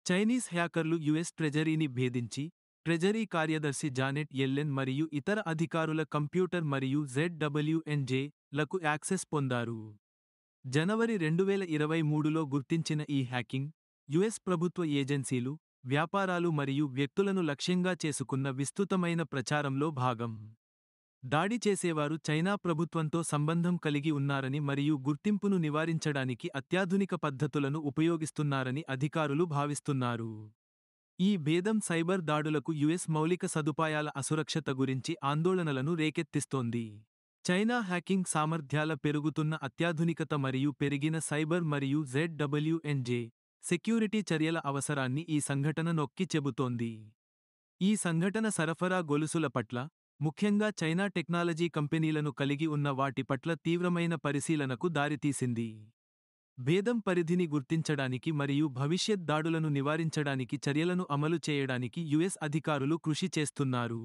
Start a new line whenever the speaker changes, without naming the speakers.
Chinese హ్యాకర్లు US ట్రెజరీని భేదించి, treasury కార్యదర్శి Janet యెల్లెన్ మరియు ఇతర అధికారుల కంప్యూటర్ మరియు ZWNJ లకు యాక్సెస్ పొందారు. జనవరి 2023లో గుర్తించిన ఈ హ్యాకింగ్, యుఎస్ ప్రభుత్వ ఏజెన్సీలు, వ్యాపారాలు మరియు వ్యక్తులను లక్ష్యంగా చేసుకున్న విస్తృతమైన ప్రచారంలో భాగం. దాడి చేసేవారు చైనా ప్రభుత్వంతో సంబంధం కలిగి ఉన్నారని మరియు గుర్తింపును నివారించడానికి అత్యాధునిక పద్ధతులను ఉపయోగిస్తున్నారని అధికారులు భావిస్తున్నారు. ఈ భేదం సైబర్ దాడులకు యుఎస్ మౌలిక సదుపాయాల అసురక్షత గురించి ఆందోళనలను రేకెత్తిస్తోంది. చైనా హ్యాకింగ్ సామర్థ్యాల పెరుగుతున్న అత్యాధునికత మరియు పెరిగిన సైబర్ మరియు ZWNJ సెక్యూరిటీ చర్యల అవసరాన్ని ఈ సంఘటన నొక్కి చెబుతోంది. ఈ సంఘటన సరఫరా గొలుసుల పట్ల, ముఖ్యంగా చైనా టెక్నాలజీ కంపెనీలను కలిగి ఉన్న వాటి పట్ల తీవ్రమైన పరిశీలనకు దారితీసింది. భేదం పరిధిని గుర్తించడానికి మరియు భవిష్యత్ దాడులను నివారించడానికి చర్యలను అమలు చేయడానికి యుఎస్ అధికారులు కృషి చేస్తున్నారు.